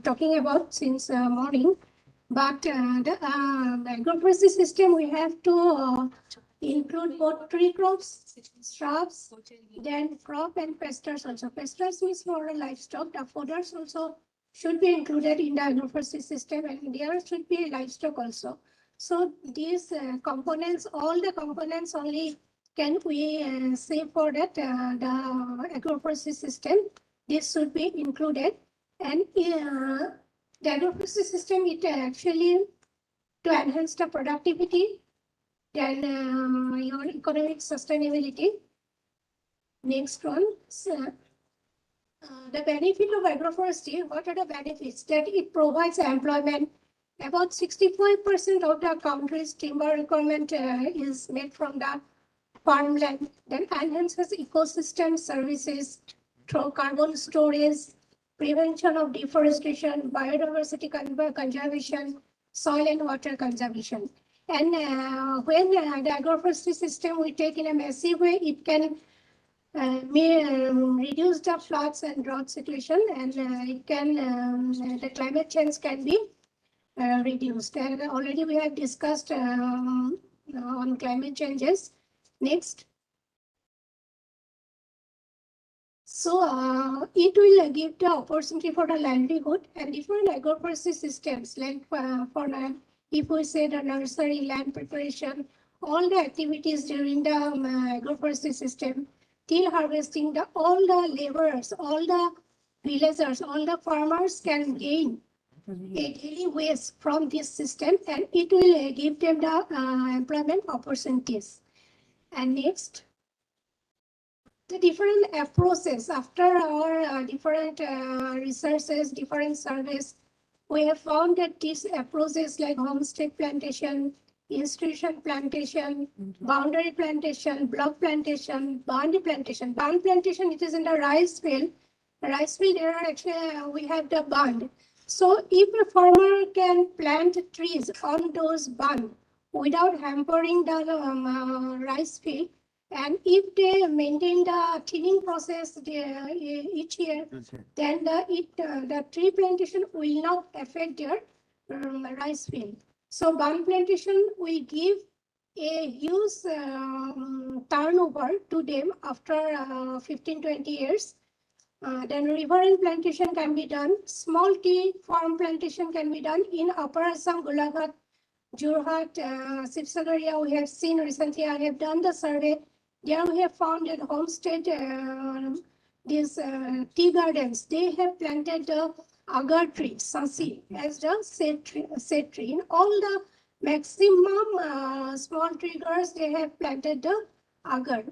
talking about since morning. But the agroforestry system, we have to include both tree crops, shrubs, then crop and pastures also. Pastures means for livestock. The fodders also should be included in the agroforestry system, and there should be livestock also. So these components, all the components only can we say for that the agroforestry system, this should be included. And the agroforestry system, it actually to enhance the productivity, then your economic sustainability. Next one, the benefit of agroforestry. What are the benefits? That it provides employment. About 65% of the country's timber requirement is made from the farmland. Then enhances ecosystem services through carbon storage, prevention of deforestation, biodiversity conservation, soil and water conservation. And when the agroforestry system we take in a massive way, it can may reduce the floods and drought situation, and it can the climate change can be reduced. And already we have discussed on climate changes. Next. So it will give the opportunity for the livelihood and different agroforestry systems, like for if we say the nursery, land preparation, all the activities during the agroforestry system, till harvesting, all the laborers, all the villagers, all the farmers can gain a daily wage from this system, and it will give them the employment opportunities. And next. The different approaches after our different researches, different surveys, we have found that these approaches like homestead plantation, institution plantation, boundary plantation, block plantation, boundary plantation. Band plantation, it is in the rice field. Rice field, there are actually we have the band. So if a farmer can plant trees on those band without hampering the rice field, and if they maintain the thinning process each year, then the tree plantation will not affect their rice field. So bun plantation will give a huge turnover to them after 15-20 years. Then riverine plantation can be done. Small tea farm plantation can be done in Upper Assam, Golaghat, Jorhat, Sibsagar area. We have seen recently, I have done the survey. There we have found that homestead, these tea gardens, they have planted the agar tree, sasi, as the shade tree. In all the maximum small triggers, they have planted the agar.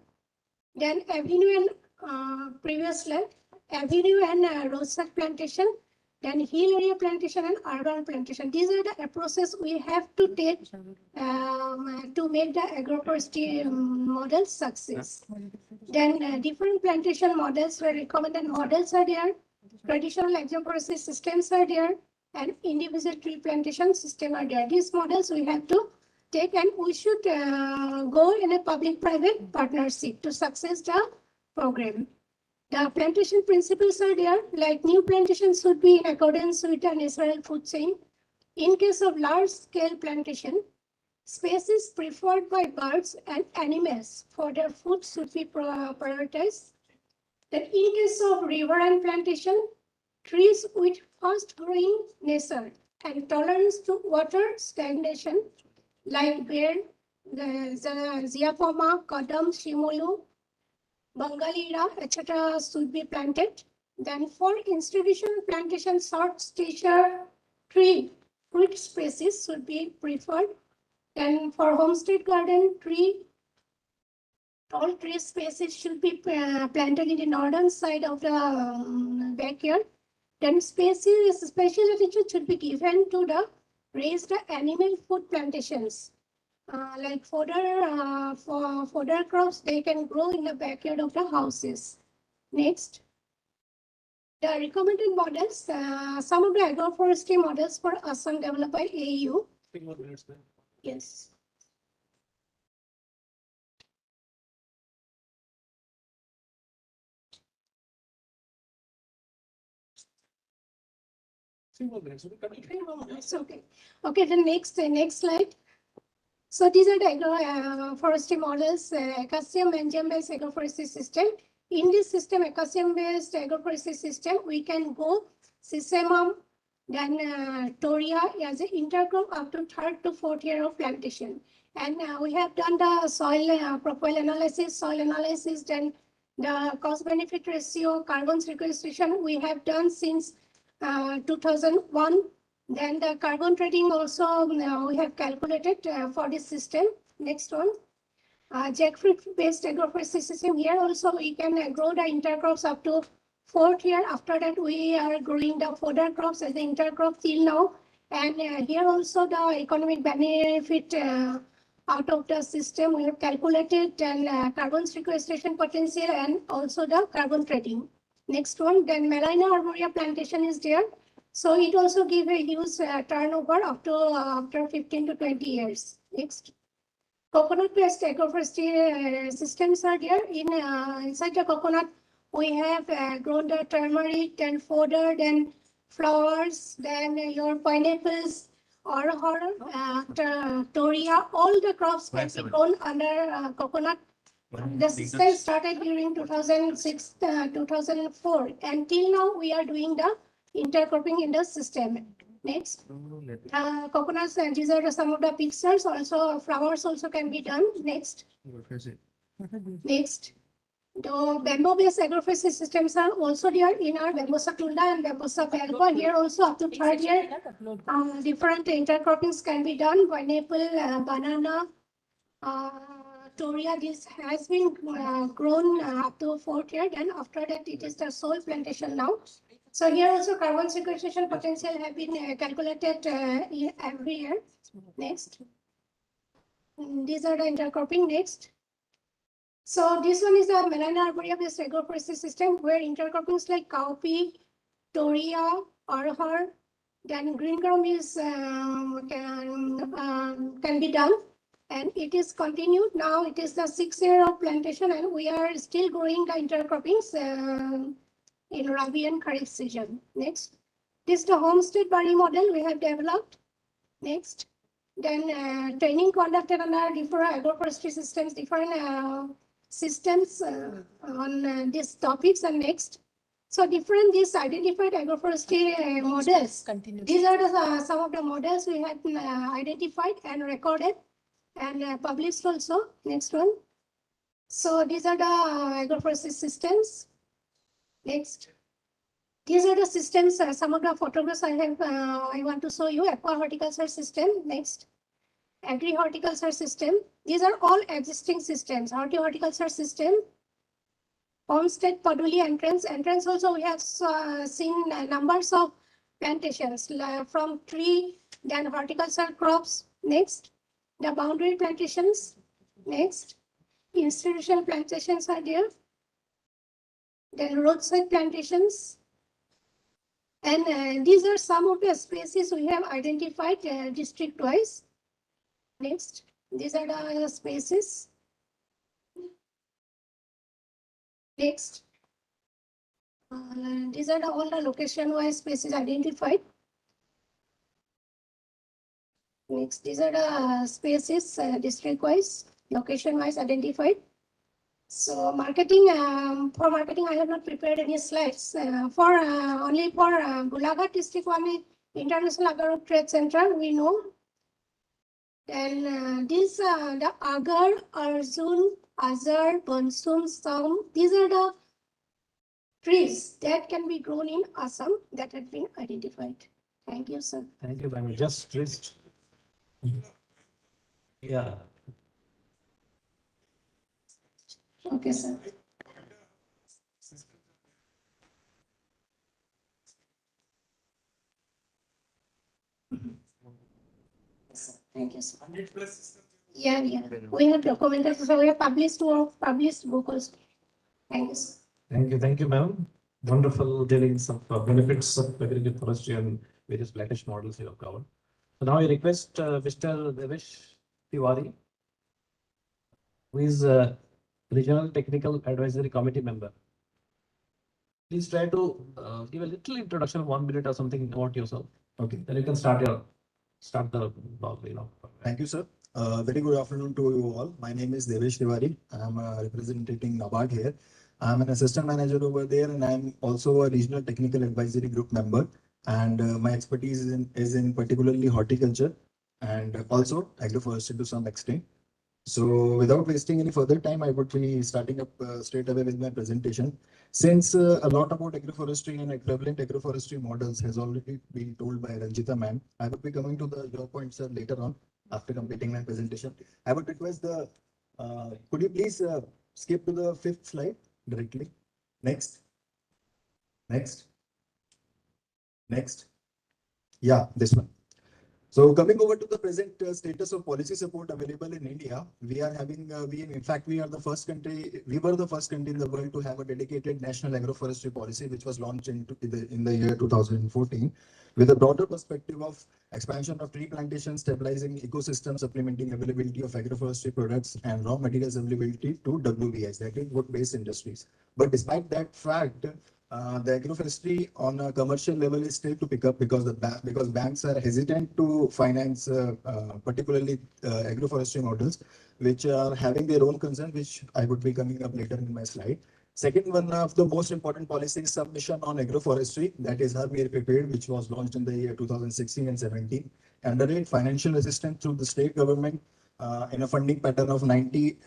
Then avenue and previous land, avenue and roadside plantation, then hill area plantation and urban plantation. These are the approaches we have to take to make the agroforestry model success. Then different plantation models were recommended. Models are there, traditional agroforestry systems are there, and individual tree plantation system are there. These models we have to take, and we should go in a public-private partnership to success the program. The plantation principles are there, like new plantations should be in accordance with the natural food chain. In case of large-scale plantation, species preferred by birds and animals for their food should be prioritized. Then in case of riverine plantation, trees with fast-growing nature and tolerance to water stagnation, like bear, the Ziapoma, Kadam, Shimolu, Bangalira, etc. should be planted. Then for institutional plantation, short stature tree fruit species should be preferred. Then for homestead garden, tall tree species should be planted in the northern side of the backyard. Then special attention should be given to the raised animal food plantations. Like fodder, for fodder crops, they can grow in the backyard of the houses. Next. The recommended models, some of the agroforestry models for Assam developed by AU. Yes. 3 more minutes. 3 more minutes. Okay. Okay. The next slide. So these are the agroforestry models, Assam and based agroforestry system. In this system, Assam-based agroforestry system, we can go Sesamum, then Toria as an intercrop up to 3rd to 4th year of plantation. And we have done the soil profile analysis, then the cost-benefit ratio, carbon sequestration we have done since 2001. Then the carbon trading also we have calculated for this system. Next one. Jackfruit-based agroforestry system. Here also we can grow the intercrops up to 4th year. After that, we are growing the fodder crops as the intercrop till now. And here also the economic benefit out of the system we have calculated, and carbon sequestration potential and also the carbon trading. Next one, then Melina arborea plantation is there. So it also gives a huge turnover after 15 to 20 years. Next. Coconut-based agroforestry systems are there. Inside the coconut, we have grown the turmeric, then fodder, then flowers, then your pineapples, toria. All the crops can be grown under coconut. The system started during 2006, 2004, and till now we are doing the intercropping in the system. Next, coconuts, and these are some of the pictures. Also, flowers also can be done. Next, next, the bamboo-based agroforestry systems are also there in our Bambusa Tunda and Bambusa Belva. Here also up to 3rd year, different intercroppings can be done. Pineapple, banana, Toria. This has been grown up to 4th year. Then after that, it is the sole plantation now. So here also carbon sequestration potential have been calculated every year. Next. These are the intercropping. Next. So this one is the Melina arborea-based agroforestry system where intercroppings like cowpea, toria, arhar, then green gum is can be done, and it is continued. Now it is the 6th year of plantation, and we are still growing the intercroppings in Rabi and Kharif season. Next. This is the homestead barley model we have developed. Next. Then training conducted on our different agroforestry systems, different systems on these topics. And next. So different these identified agroforestry models. These are the, some of the models we have identified and recorded and published also. Next one. So these are the agroforestry systems. Next. These are the systems, some of the photographs I have, I want to show you. Aqua horticulture system. Next. Agri horticulture system. These are all existing systems. Horticulture system. Homestead Paduli entrance. Entrance also we have seen numbers of plantations from tree, then horticulture crops. Next. The boundary plantations. Next. Institutional plantations are there. Then roadside plantations. And these are some of the species we have identified district-wise. Next, these are the species. Next, these are all the location-wise species identified. Next, these are the species district-wise, location-wise identified. So marketing, for marketing, I have not prepared any slides. Only for Golaghat district, one International Agro Trade Center, we know. And these the Agar, Arjun, Azar, Bansum, Sam. These are the trees that can be grown in Assam that have been identified. Thank you, sir. Thank you, ma'am. Just list. Yeah. Okay, sir. Thank you, sir. 100 plus systems. Yeah. We have documented, so we have published book also. Thank you, sir. Thank you, ma'am. Wonderful telling some benefits of agricultural forestry and various plantation models you have covered. So now I request Mr. Devesh Tiwari, who is Regional Technical Advisory Committee member. please try to give a little introduction, 1 minute or something about yourself. Okay. Then you can start the blog. Thank you, sir. Very good afternoon to you all. My name is Devesh Tiwari. I'm representing NABARD here. I'm an assistant manager over there, and I'm also a regional technical advisory group member. And my expertise is in particularly horticulture and also agroforestry to some extent. So without wasting any further time, I would be starting up straight away with my presentation. Since a lot about agroforestry and prevalent agroforestry models has already been told by Ranjita ma'am, I would be coming to your points later on after completing my presentation. I would request could you please skip to the fifth slide directly? Next, next, next. Yeah, this one. So coming over to the present status of policy support available in India, we are having, in fact, we were the first country in the world to have a dedicated national agroforestry policy, which was launched in the year 2014, with a broader perspective of expansion of tree plantation, stabilizing ecosystem, supplementing availability of agroforestry products and raw materials availability to WBIs, that is wood-based industries. But despite that fact, the agroforestry on a commercial level is still to pick up because because banks are hesitant to finance particularly agroforestry models, which are having their own concern, which I would be coming up later in my slide. Second one of the most important policy is submission on agroforestry, that is Har Mere Prepared, which was launched in the year 2016 and 17. Under it, financial assistance through the state government in a funding pattern of 90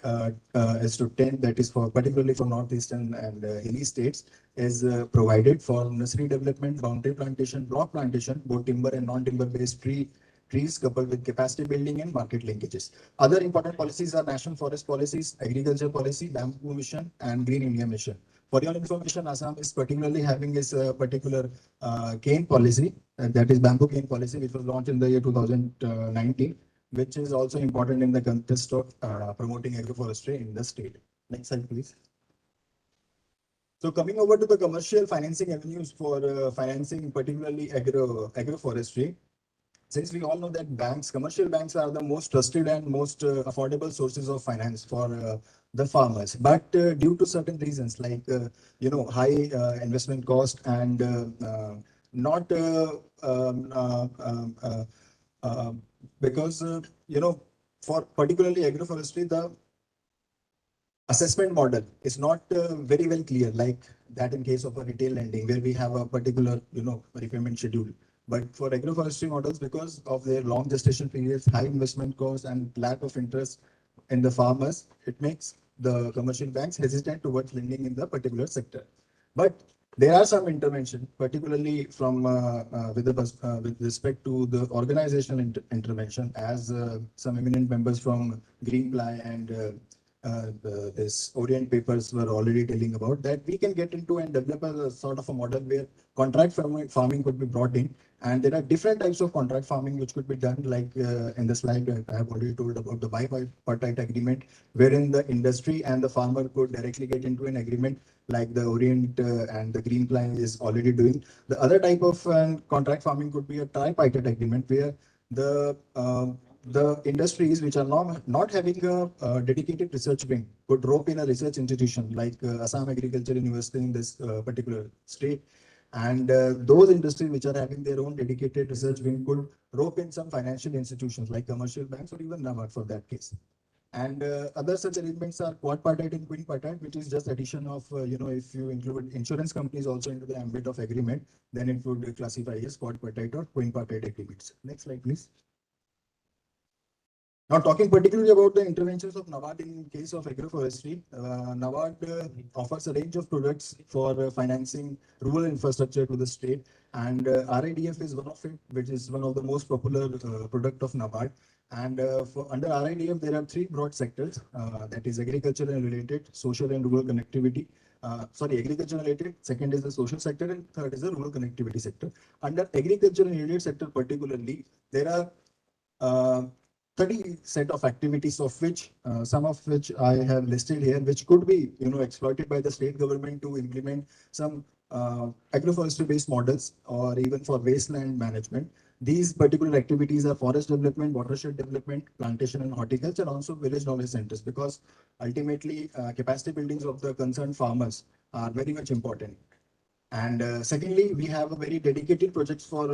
as to 10, that is for particularly for northeastern and hilly states, is provided for nursery development, boundary plantation, block plantation, both timber and non-timber based trees coupled with capacity building and market linkages. Other important policies are national forest policies, agriculture policy, bamboo mission, and green India mission. For your information, Assam is particularly having its particular cane policy, that is bamboo cane policy, which was launched in the year 2019, which is also important in the context of promoting agroforestry in the state. Next slide, please. So coming over to the commercial financing avenues for financing, particularly agroforestry, since we all know that commercial banks are the most trusted and most affordable sources of finance for the farmers. But due to certain reasons like, high investment cost and not because, for particularly agroforestry, the assessment model is not very well clear, like that in case of a retail lending where we have a particular, repayment schedule. But for agroforestry models, because of their long gestation periods, high investment costs, and lack of interest in the farmers, it makes the commercial banks hesitant towards lending in the particular sector. But there are some intervention, particularly from with respect to the organizational intervention, as some eminent members from Greenply and this Orient papers were already telling about, that we can get into and develop a sort of a model where contract farming could be brought in, and there are different types of contract farming which could be done, like in the slide I have already told about the bipartite agreement, wherein the industry and the farmer could directly get into an agreement, like the Orient and the Green Plan is already doing. The other type of contract farming could be a tripartite agreement, where the the industries which are not having a dedicated research wing could rope in a research institution like Assam Agriculture University in this particular state. And those industries which are having their own dedicated research wing could rope in some financial institutions like commercial banks or even NABARD for that case. And other such arrangements are quadpartite and quinpartite, which is just addition of, if you include insurance companies also into the ambit of agreement, then it would classify as quadpartite or quinpartite agreements. Next slide, please. Now, talking particularly about the interventions of NABARD in case of agroforestry, NABARD offers a range of products for financing rural infrastructure to the state, and RIDF is one of it, which is one of the most popular product of NABARD. And under RIDF, there are three broad sectors, that is agriculture and related, social and rural connectivity. Agriculture related, second is the social sector, and third is the rural connectivity sector. Under agriculture and related sector particularly, there are 30 set of activities, of which some of which I have listed here, which could be exploited by the state government to implement some agroforestry based models, or even for wasteland management. These particular activities are forest development, watershed development, plantation and horticulture, also village knowledge centers, because ultimately capacity buildings of the concerned farmers are very much important. And secondly, we have a very dedicated projects for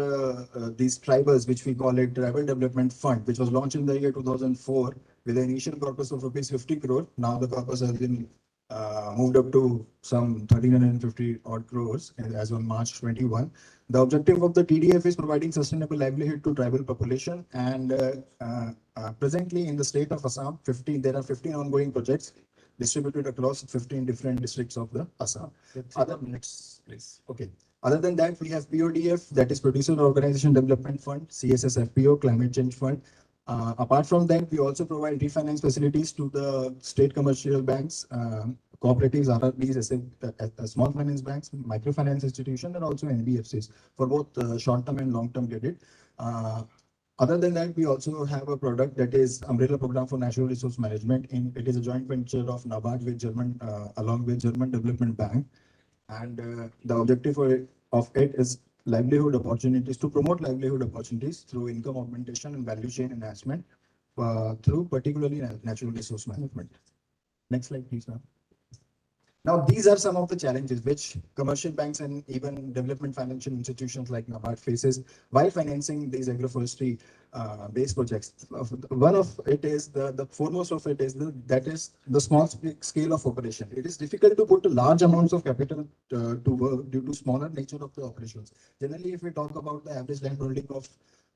these tribals, which we call it Tribal Development Fund, which was launched in the year 2004 with an initial corpus of rupees 50 crore. Now the corpus has been moved up to some 1,350 odd crores as on March 21. The objective of the TDF is providing sustainable livelihood to tribal population. And presently in the state of Assam, there are 15 ongoing projects distributed across 15 different districts of the Assam. Other minutes, please. Okay. Other than that, we have PODF, that is Producer Organization Development Fund, CSSFPO, Climate Change Fund. Apart from that, we also provide refinance facilities to the state commercial banks, cooperatives, RRBs, small finance banks, microfinance institutions, and also NBFCs for both short-term and long-term credit. Uh, Other than that, we also have a product that is Umbrella Program for Natural Resource Management. It is a joint venture of NABARD with German, along with German Development Bank. And the objective of it is livelihood opportunities, to promote livelihood opportunities through income augmentation and value chain enhancement through particularly natural resource management. Next slide, please, ma'am. Now, these are some of the challenges which commercial banks and even development financial institutions like NABARD faces while financing these agroforestry based projects. One of it is the foremost of it is that is the small scale of operation. It is difficult to put large amounts of capital to work due to smaller nature of the operations. Generally, if we talk about the average land holding of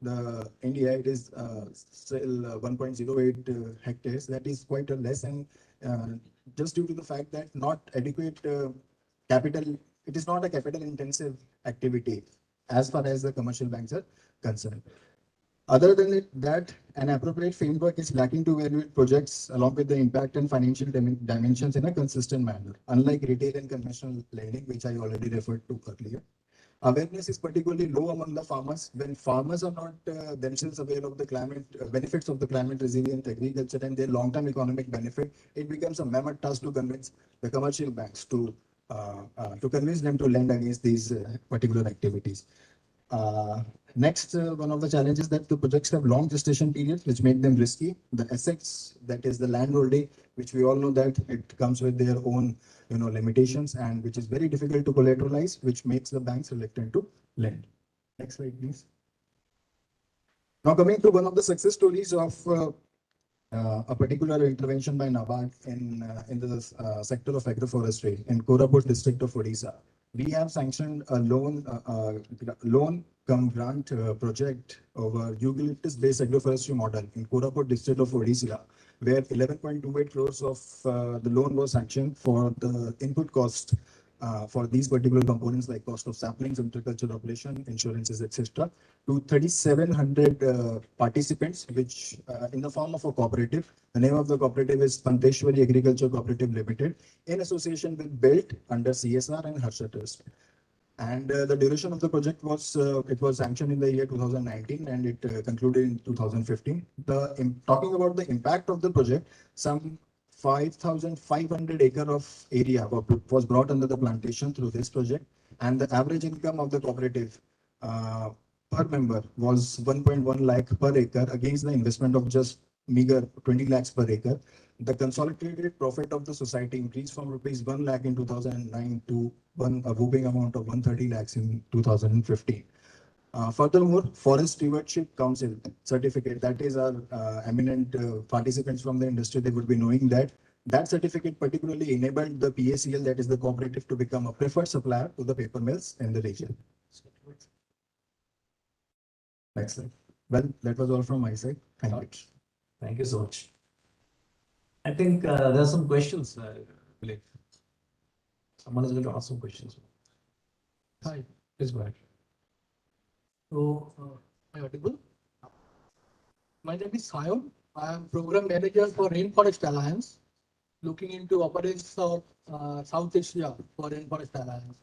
the India, it is still 1.08 hectares. That is quite a less, and just due to the fact that not adequate capital, it is not a capital intensive activity as far as the commercial banks are concerned. Other than that, an appropriate framework is lacking to evaluate projects along with the impact and financial dimensions in a consistent manner, unlike retail and conventional lending, which I already referred to earlier. Awareness is particularly low among the farmers. When farmers are not themselves aware of the climate benefits of the climate resilient agriculture and their long-term economic benefit, it becomes a mammoth task to convince the commercial banks to convince them to lend against these particular activities. Next, one of the challenges that the projects have long gestation periods, which make them risky. The assets, that is the land holding, which we all know that it comes with their own, limitations, and which is very difficult to collateralize, which makes the banks reluctant to lend. Next slide, please. Now, coming to one of the success stories of a particular intervention by NABARD in the sector of agroforestry in Koraput district of Odisha. We have sanctioned a loan cum grant project over eucalyptus-based agroforestry model in Koraput district of Odisha, where 11.28 crores of the loan was sanctioned for the input cost for these particular components like cost of saplings, agricultural operation, insurances, etc., to 3,700 participants, which in the form of a cooperative. The name of the cooperative is Panteshwari Agriculture Cooperative Limited, in association with BELT under CSR and Harsha Trust. And the duration of the project was it was sanctioned in the year 2019 and it concluded in 2015. Talking about the impact of the project, some 5,500 acre of area was brought under the plantation through this project, and the average income of the cooperative per member was 1.1 lakh per acre against the investment of just meager 20 lakhs per acre. The consolidated profit of the society increased from rupees 1 lakh in 2009 to a whooping amount of 130 lakhs in 2015. Furthermore, Forest Stewardship Council certificate, that is our eminent participants from the industry, they would be knowing that that certificate particularly enabled the PACL, that is the cooperative, to become a preferred supplier to the paper mills in the region. Next slide. Well, that was all from my side. Thank you. Thank you so much. I think there are some questions, I believe. Someone is going to ask some questions. Hi, please go ahead. So, am I audible? My name is Sayon. I am Program Manager for Rainforest Alliance, looking into operations of South Asia for Rainforest Alliance.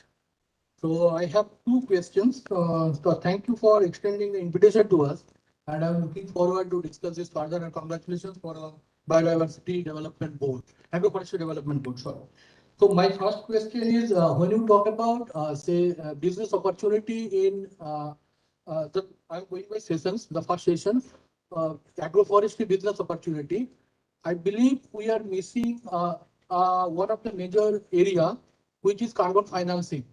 So, I have two questions. So, thank you for extending the invitation to us, and I'm looking forward to discuss this further. And congratulations for Biodiversity Development Board, Agroforestry Development Board. Sorry. So, my first question is, when you talk about, say, business opportunity in I'm going by sessions. The first session, agroforestry business opportunity. I believe we are missing one of the major area, which is carbon financing.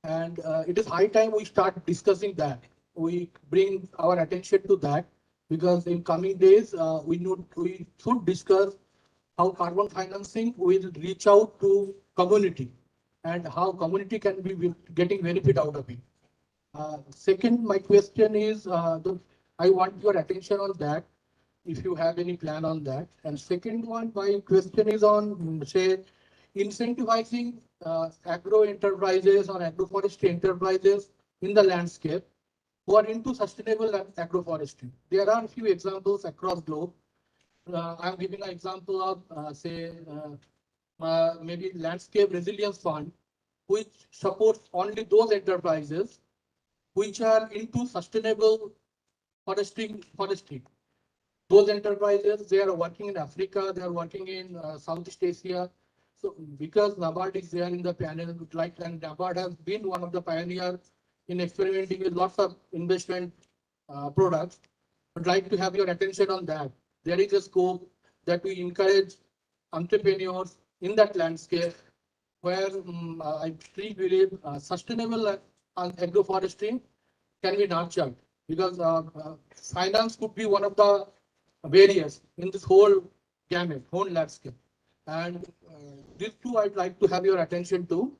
And it is high time we start discussing that. We bring our attention to that because in coming days, we should discuss how carbon financing will reach out to community and how community can be getting benefit out of it. Second, my question is, I want your attention on that, if you have any plan on that. And second one, my question is on, say, incentivizing agro enterprises or agroforestry enterprises in the landscape who are into sustainable agroforestry. There are a few examples across globe. I'm giving an example of, maybe Landscape Resilience Fund, which supports only those enterprises which are into sustainable forestry. Those enterprises, they are working in Africa, they are working in Southeast Asia. So because NABARD is there in the panel, like, and NABARD has been one of the pioneers in experimenting with lots of investment products. I'd like to have your attention on that. There is a scope that we encourage entrepreneurs in that landscape where I truly believe sustainable agroforestry can be nurtured, because finance could be one of the barriers in this whole gamut, whole landscape. And these two I'd like to have your attention to.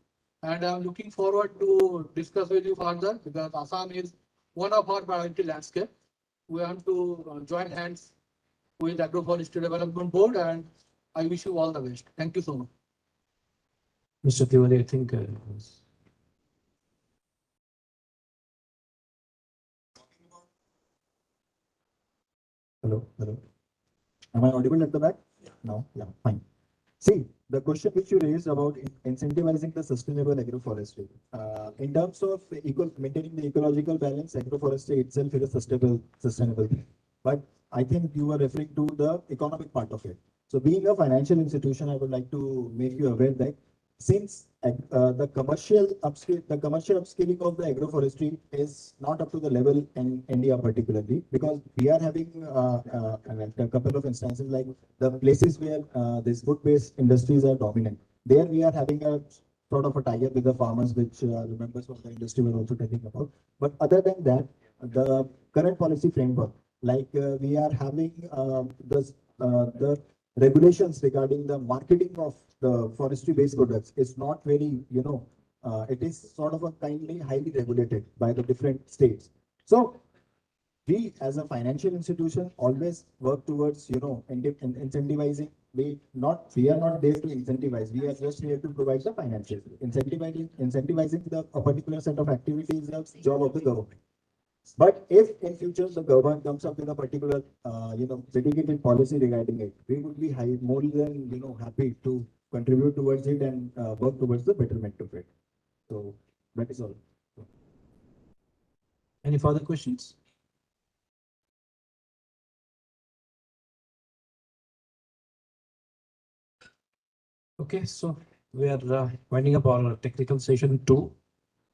And I'm looking forward to discuss with you further, because Assam is one of our priority landscape. We want to join hands with Agroforestry Development Board, and I wish you all the best. Thank you so much. Mr. Tiwari, I think. Hello, hello. Am I audible at the back? No, yeah, fine. See, the question which you raised about incentivizing the sustainable agroforestry. In terms of maintaining the ecological balance, agroforestry itself is a sustainable thing. But I think you were referring to the economic part of it. So being a financial institution, I would like to make you aware that since the commercial upscaling of the agroforestry is not up to the level in India particularly, because we are having a couple of instances like the places where these wood-based industries are dominant. There we are having a sort of a tie-up with the farmers, which the members of the industry were also talking about. But other than that, the current policy framework, like we are having the regulations regarding the marketing of the forestry based products is not very, it is sort of a highly regulated by the different states. So we as a financial institution always work towards, incentivizing. We are not there to incentivize. We are just here to provide the financial incentivizing a particular set of activities is the job of the government. But if in future the government comes up with a particular, dedicated policy regarding it, we would be more than, happy to contribute towards it and work towards the betterment of it. So that is all. Any further questions? Okay, so we are winding up our technical session 2.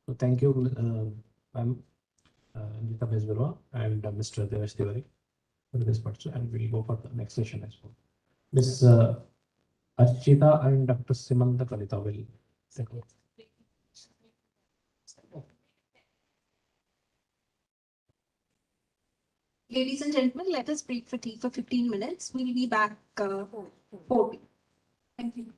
So thank you, ma'am. Nita Bezbirwa and Mr. Devesh Tiwari for this part, and we'll go for the next session as well. Ms. Archita and Dr. Simanta Kalita will take over. Ladies and gentlemen, let us break for tea for 15 minutes. We'll be back 4 p.m. Thank you.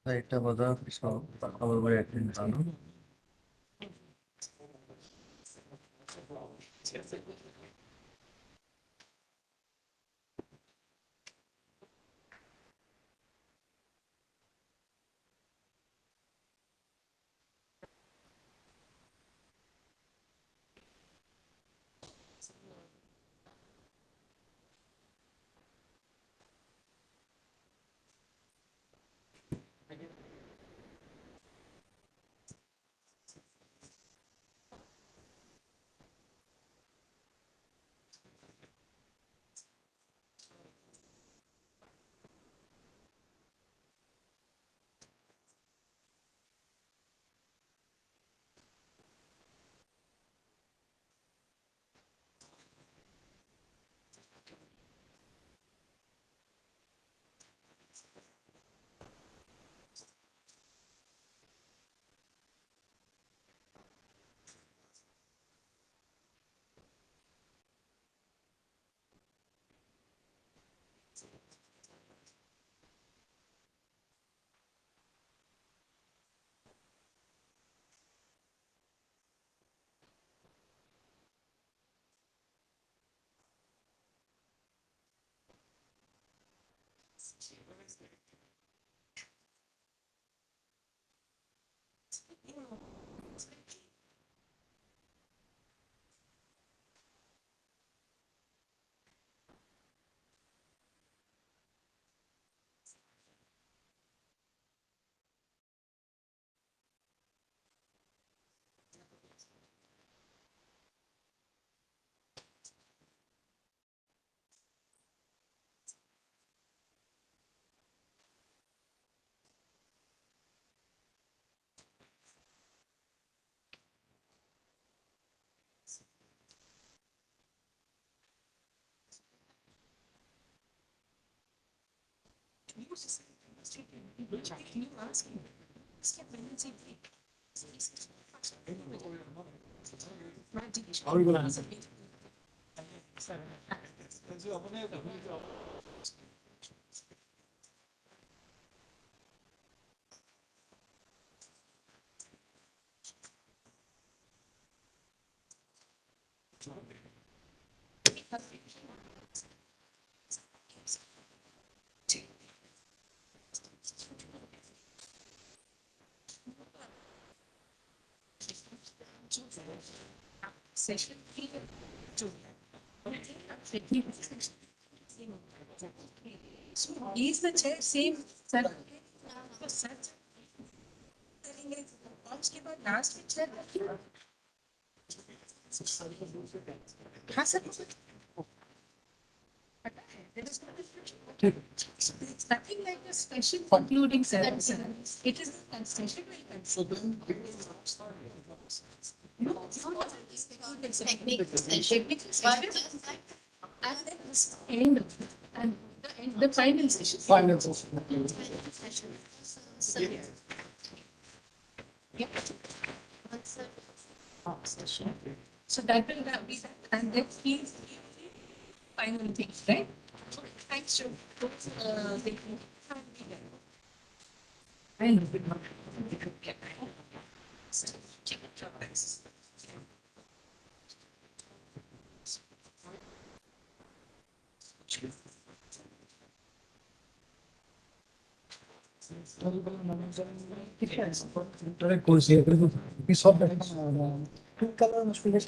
Right about the so our way attend How are you going to answer? Session. Is the chair same, sir? Sir. उसके बाद last में chair हाँ sir there is nothing like a special concluding sentence. It is a concession. Technical session. And then this end and the final session. Final session. Yeah. So that will be that, and then please final things, right? Thanks, Joe. I know it. We saw that pink color must be the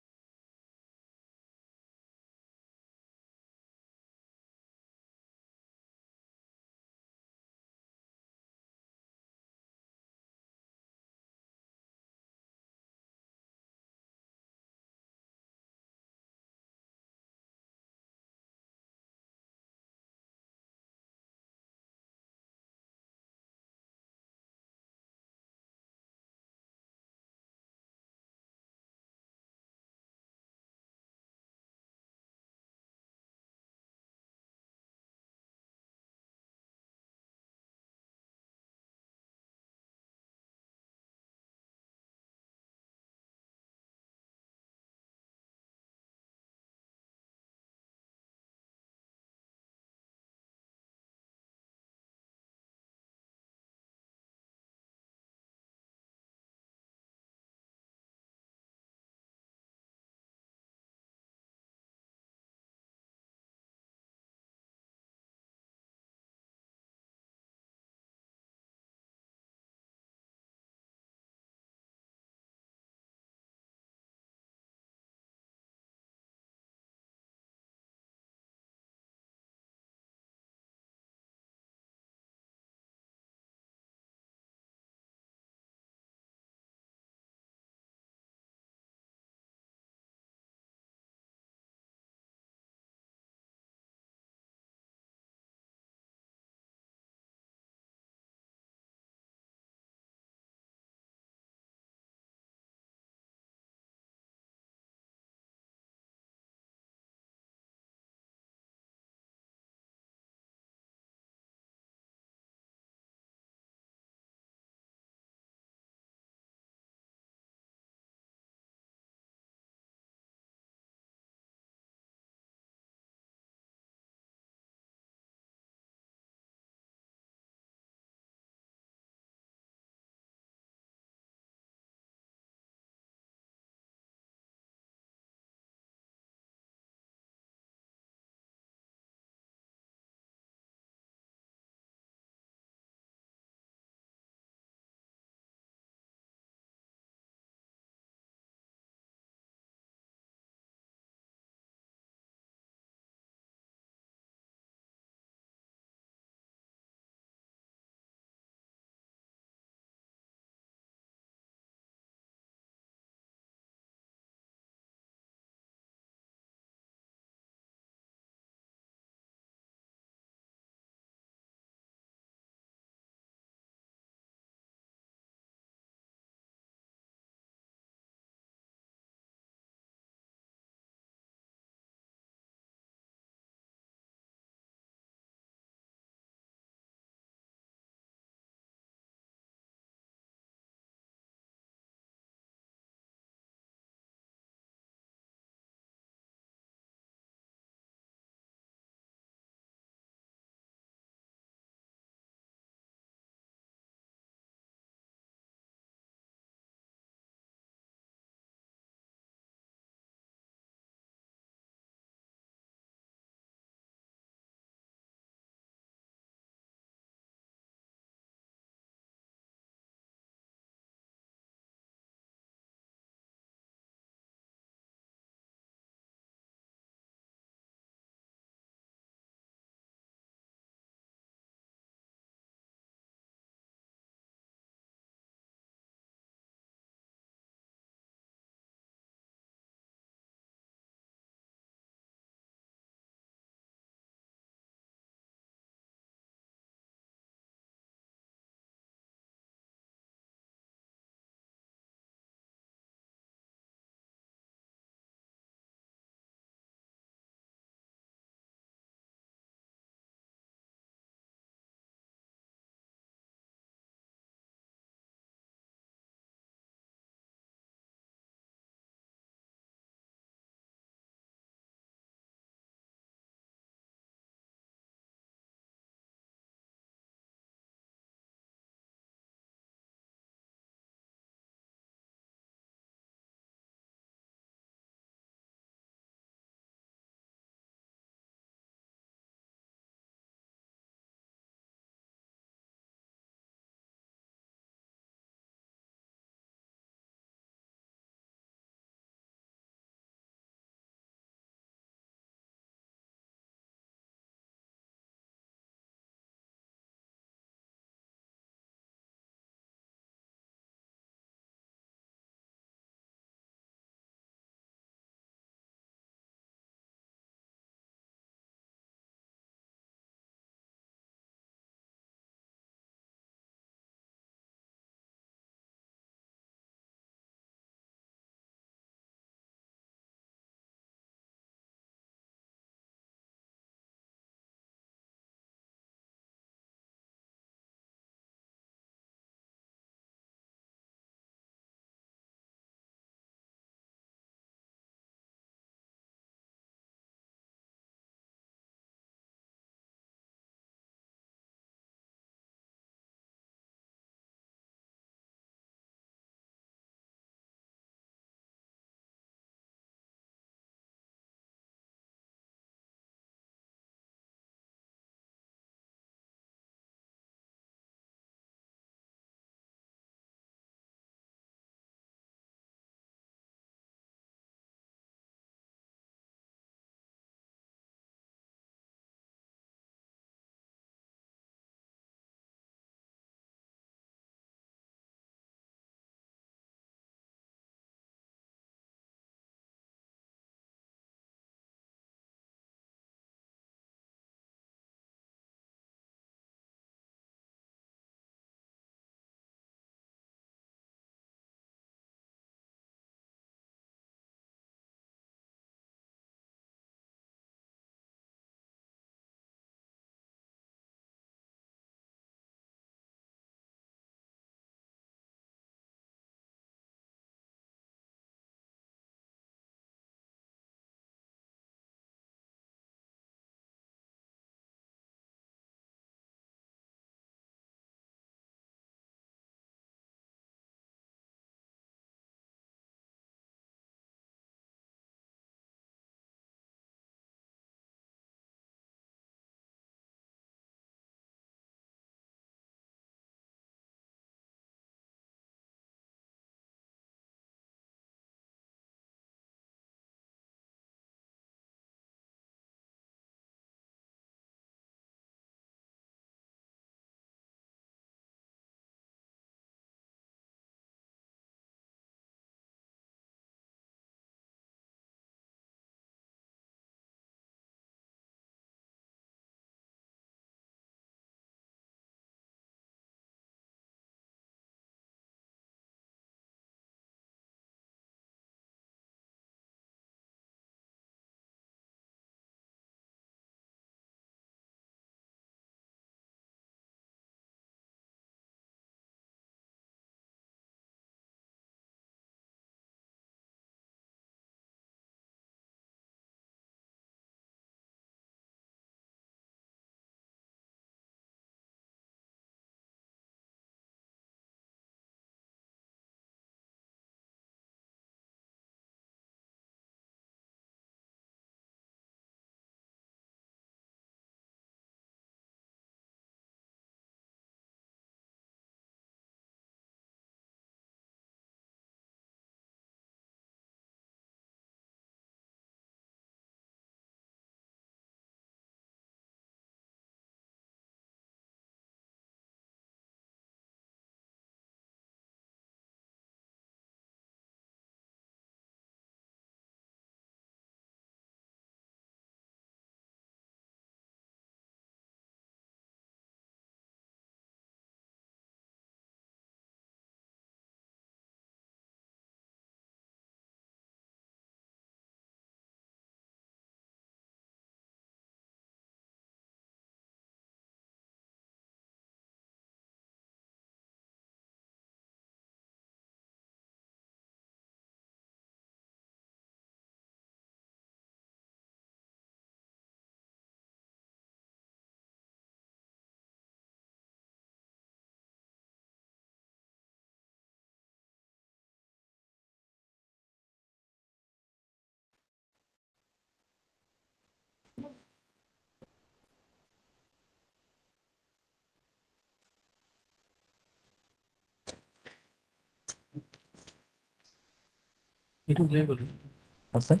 What's that?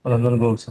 Another goals.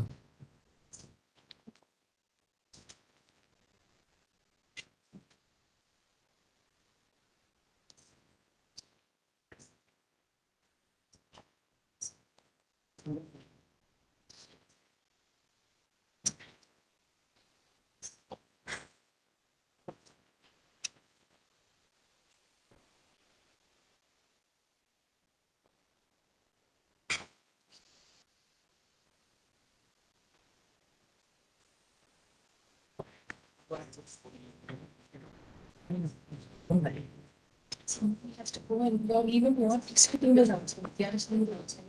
So we have to go and even what expecting the outside. They are still outside.